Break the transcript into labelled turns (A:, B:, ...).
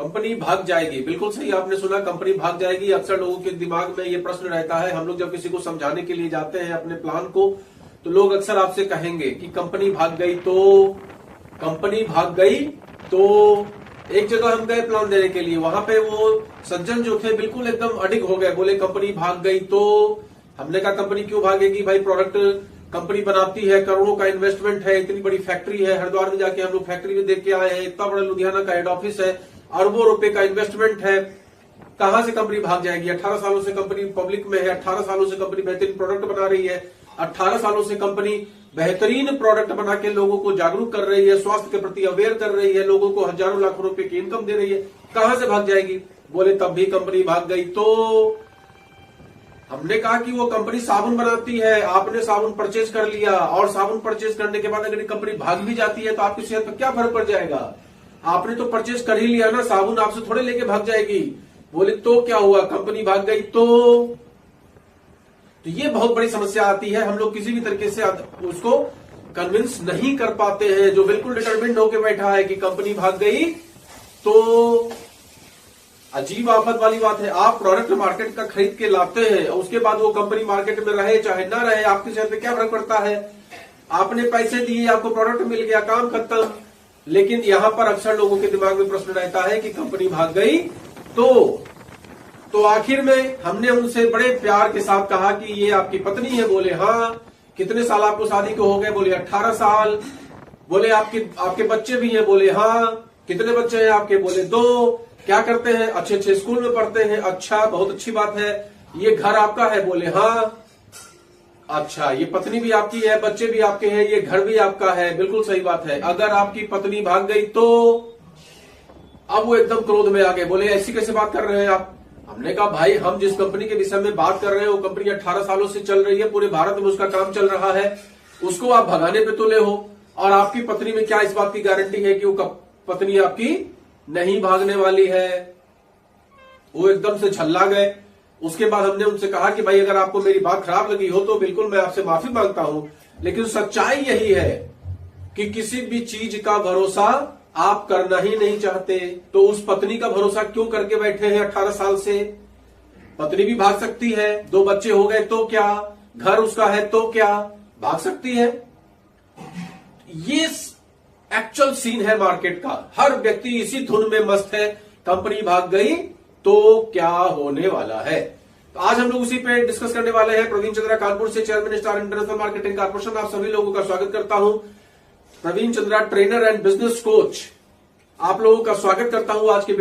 A: Company भाग जाएगी, बिल्कुल सही आपने सुना, कंपनी भाग जाएगी। अक्सर लोगों के दिमाग में ये प्रश्न रहता है। हम लोग जब किसी को समझाने के लिए जाते हैं अपने प्लान को, तो लोग अक्सर आपसे कहेंगे कि कंपनी भाग गई तो, कंपनी भाग गई तो। एक जगह हम गए प्लान देने के लिए, वहां पे वो सज्जन जो थे बिल्कुल एकदम अडिग हो गए, बोले कंपनी भाग गई तो। हमने कहा कंपनी क्यों भागेगी भाई, प्रोडक्ट कंपनी बनाती है, करोड़ों का इन्वेस्टमेंट है, इतनी बड़ी फैक्ट्री है, हरिद्वार में जाके हम लोग फैक्ट्री में देख के आए हैं, इतना बड़ा लुधियाना का हेड ऑफिस है, अरबों रुपए का इन्वेस्टमेंट है, कहां से कंपनी भाग जाएगी। 18 सालों से कंपनी पब्लिक में है, 18 सालों से कंपनी बेहतरीन प्रोडक्ट बना रही है, 18 सालों से कंपनी बेहतरीन प्रोडक्ट बना के लोगों को जागरूक कर रही है, स्वास्थ्य के प्रति अवेयर कर रही है, लोगों को हजारों लाखों रुपए की इनकम दे रही है, कहां से भाग जाएगी। बोले तब भी कंपनी भाग गई तो। हमने कहा कि वो कंपनी साबुन बनाती है, आपने साबुन परचेज कर लिया, और साबुन परचेज करने के बाद अगर कंपनी भाग भी जाती है तो आपकी सेहत पर क्या फर्क पड़ जाएगा। आपने तो परचेज कर ही लिया ना, साबुन आपसे थोड़े लेके भाग जाएगी। बोले तो क्या हुआ, कंपनी भाग गई तो ये बहुत बड़ी समस्या आती है। हम लोग किसी भी तरीके से उसको कन्विंस नहीं कर पाते हैं। जो बिल्कुल डिटरमिन्ड होके बैठा है कि कंपनी भाग गई तो अजीब आफत वाली बात है। आप प्रोडक्ट मार्केट का खरीद के लाते हैं, उसके बाद वो कंपनी मार्केट में रहे चाहे ना रहे, आपकी सेहत पे क्या फर्क पड़ता है। आपने पैसे दिए, आपको प्रोडक्ट मिल गया, काम खत्म। लेकिन यहां पर अक्सर लोगों के दिमाग में प्रश्न रहता है कि कंपनी भाग गई तो आखिर में हमने उनसे बड़े प्यार के साथ कहा कि ये आपकी पत्नी है। बोले हाँ। कितने साल आपको शादी को हो गए। बोले 18 साल। बोले आपके बच्चे भी हैं। बोले हाँ। कितने बच्चे हैं आपके। बोले 2। क्या करते हैं। अच्छे अच्छे स्कूल में पढ़ते हैं। अच्छा, बहुत अच्छी बात है। ये घर आपका है। बोले हाँ। अच्छा, ये पत्नी भी आपकी है, बच्चे भी आपके हैं, ये घर भी आपका है। बिल्कुल सही बात है। अगर आपकी पत्नी भाग गई तो। अब वो एकदम क्रोध में आ गए। बोले ऐसी कैसे बात कर रहे हैं आप। हमने कहा भाई, हम जिस कंपनी के विषय में बात कर रहे हैं वो कंपनी 18 सालों से चल रही है, पूरे भारत में उसका काम चल रहा है, उसको आप भगाने पे तुले हो। और आपकी पत्नी में क्या इस बात की गारंटी है कि वो पत्नी आपकी नहीं भागने वाली है। वो एकदम से झल्ला गए। उसके बाद हमने उनसे कहा कि भाई अगर आपको मेरी बात खराब लगी हो तो बिल्कुल मैं आपसे माफी मांगता हूं, लेकिन सच्चाई यही है कि किसी भी चीज का भरोसा आप करना ही नहीं चाहते। तो उस पत्नी का भरोसा क्यों करके बैठे हैं 18 साल से। पत्नी भी भाग सकती है, 2 बच्चे हो गए तो क्या, घर उसका है तो क्या, भाग सकती है। ये एक्चुअल सीन है मार्केट का। हर व्यक्ति इसी धुन में मस्त है, कंपनी भाग गई तो क्या होने वाला है। तो आज हम लोग उसी पे डिस्कस करने वाले हैं। प्रवीण चंद्रा कानपुर से, chairman Star International Marketing Corporation, आप सभी लोगों का स्वागत करता हूं। Praveen Chandra, trainer and business coach, आप लोगों का स्वागत करता हूं आज के वीडियो